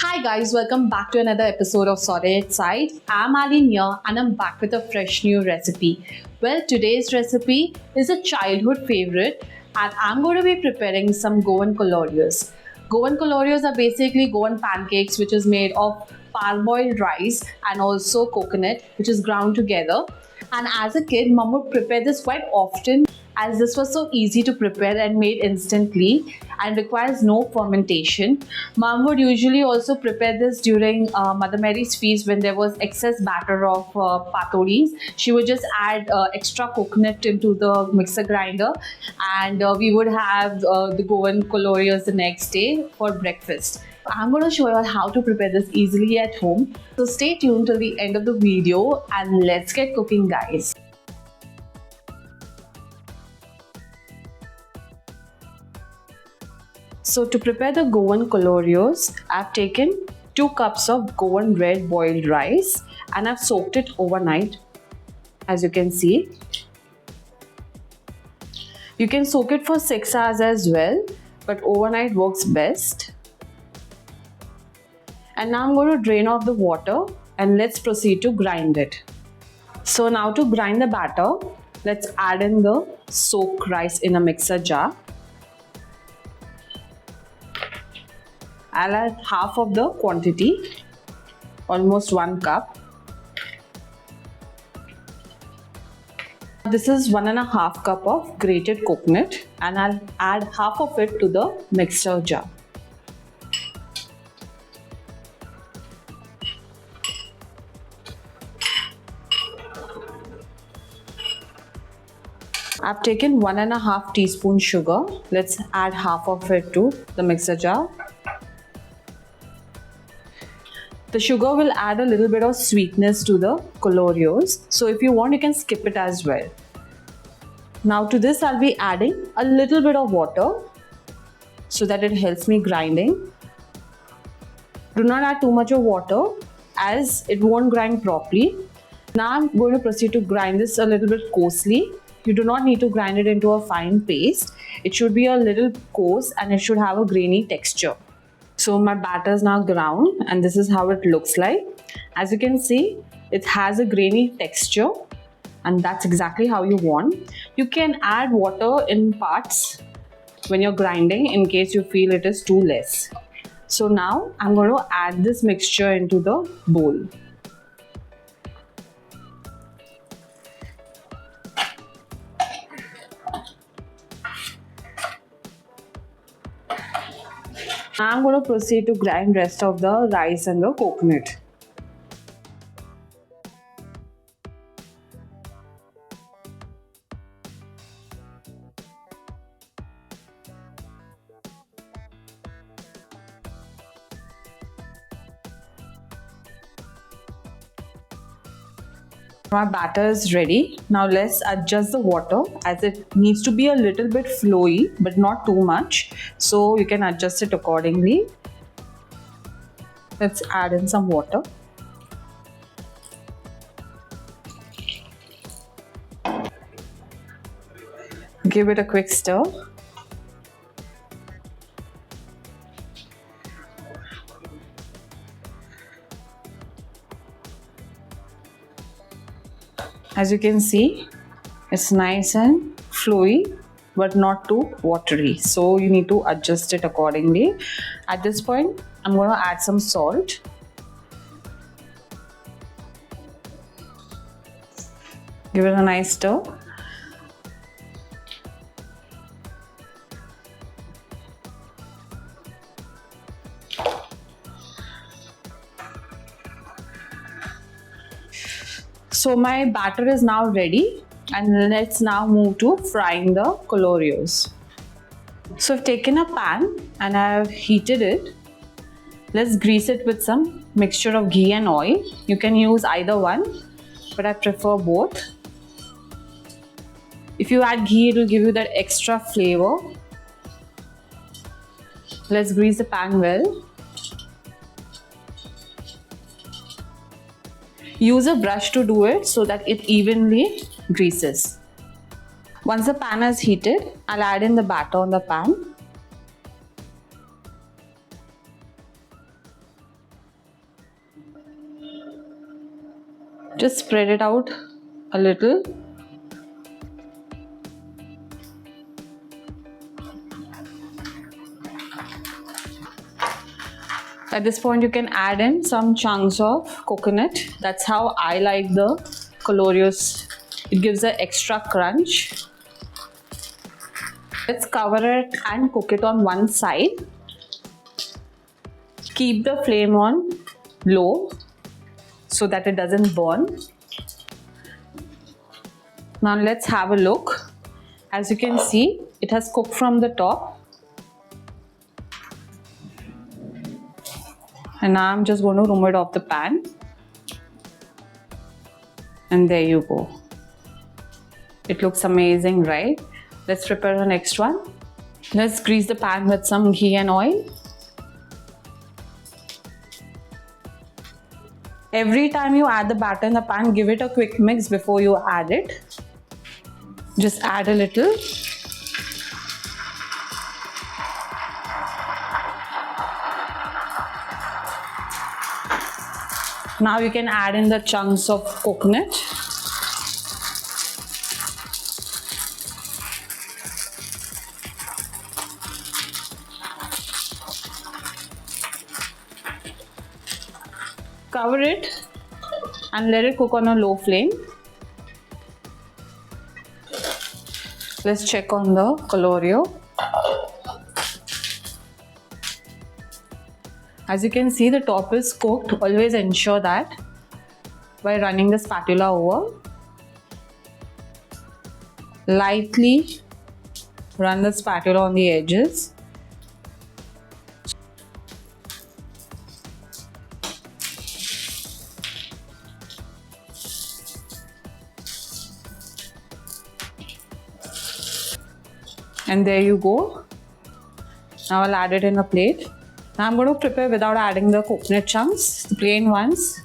Hi guys, welcome back to another episode of Sorted Side. I'm Aline here and I'm back with a fresh new recipe. Well, today's recipe is a childhood favorite and I'm going to be preparing some Goan Koiloreos. Goan Koiloreos are basically Goan pancakes which is made of parboiled rice and also coconut which is ground together. And as a kid, mom would prepare this quite often as this was so easy to prepare and made instantly and requires no fermentation. Mom would usually also prepare this during Mother Mary's feast when there was excess batter of patolis. She would just add extra coconut into the mixer grinder and we would have the Goan Koiloreos the next day for breakfast. I'm going to show you how to prepare this easily at home. So stay tuned till the end of the video and let's get cooking, guys. So to prepare the Goan Koiloreos, I've taken 2 cups of Goan Red Boiled Rice and I've soaked it overnight, as you can see. You can soak it for 6 hours as well, but overnight works best. And now I'm going to drain off the water and let's proceed to grind it. So now to grind the batter, let's add in the soaked rice in a mixer jar. I'll add half of the quantity, almost 1 cup. This is 1.5 cup of grated coconut and I'll add half of it to the mixer jar. I've taken 1.5 teaspoon sugar. Let's add half of it to the mixer jar. The sugar will add a little bit of sweetness to the Kolloreos. So if you want, you can skip it as well. Now to this, I'll be adding a little bit of water so that it helps me grinding. Do not add too much of water as it won't grind properly. Now I'm going to proceed to grind this a little bit coarsely. You do not need to grind it into a fine paste. It should be a little coarse and it should have a grainy texture. So my batter is now ground and this is how it looks like. As you can see, it has a grainy texture and that's exactly how you want. You can add water in parts when you're grinding in case you feel it is too less. So now I'm going to add this mixture into the bowl. Now I'm going to proceed to grind rest of the rice and the coconut. My batter is ready. Now let's adjust the water as it needs to be a little bit flowy but not too much. So you can adjust it accordingly. Let's add in some water. Give it a quick stir. As you can see, it's nice and flowy but not too watery. So you need to adjust it accordingly. At this point, I'm going to add some salt. Give it a nice stir. So my batter is now ready and let's now move to frying the Kolloreos. So I've taken a pan and I've heated it. Let's grease it with some mixture of ghee and oil. You can use either one, but I prefer both. If you add ghee, it will give you that extra flavor. Let's grease the pan well. Use a brush to do it so that it evenly greases. Once the pan is heated, I'll add in the batter on the pan. Just spread it out a little. At this point, you can add in some chunks of coconut. That's how I like the Kolloreos. It gives an extra crunch. Let's cover it and cook it on one side. Keep the flame on low so that it doesn't burn. Now let's have a look. As you can see, it has cooked from the top. And now I'm just going to remove it off the pan. And there you go. It looks amazing, right? Let's prepare the next one. Let's grease the pan with some ghee and oil. Every time you add the batter in the pan, give it a quick mix before you add it. Just add a little. Now you can add in the chunks of coconut. Cover it and let it cook on a low flame. Let's check on the Koloreo. As you can see, the top is cooked. Always ensure that by running the spatula over. Lightly run the spatula on the edges. And there you go. Now I'll add it in a plate. Now I'm going to prepare without adding the coconut chunks, the plain ones.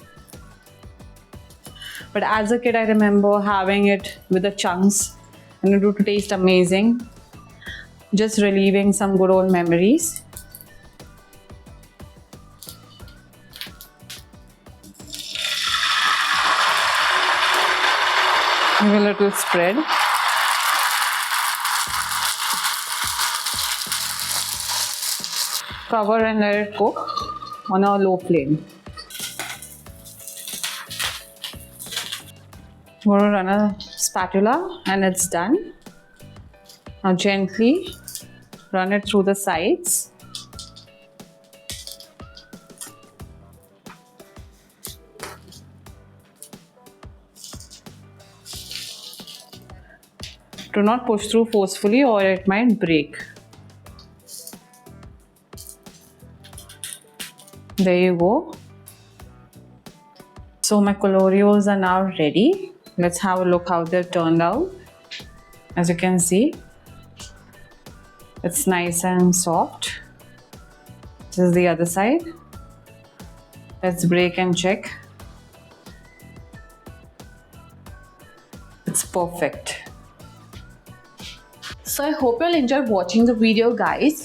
But as a kid, I remember having it with the chunks and it would taste amazing. Just reliving some good old memories. Give a little spread. Cover and let it cook on a low flame. I'm going to run a spatula and it's done. Now gently run it through the sides. Do not push through forcefully or it might break. There you go. So my Kolloreos are now ready. Let's have a look how they've turned out. As you can see, it's nice and soft. This is the other side. Let's break and check. It's perfect. So I hope you'll enjoy watching the video, guys.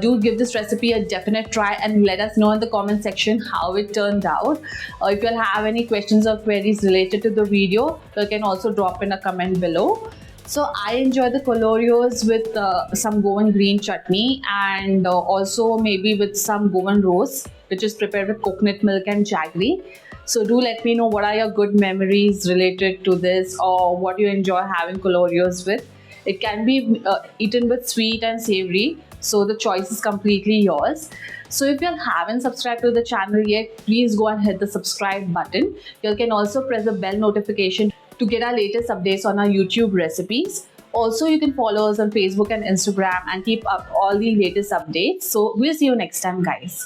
Do give this recipe a definite try and let us know in the comment section how it turned out. If you'll have any questions or queries related to the video, you can also drop in a comment below. So I enjoy the Kolloreos with some Goan green chutney and also maybe with some Goan rose, which is prepared with coconut milk and jaggery. So do let me know what are your good memories related to this or what you enjoy having Kolloreos with. It can be eaten with sweet and savory, so the choice is completely yours. So if you haven't subscribed to the channel yet, please go and hit the subscribe button. You can also press the bell notification to get our latest updates on our YouTube recipes. Also, you can follow us on Facebook and Instagram and keep up all the latest updates. So we'll see you next time, guys.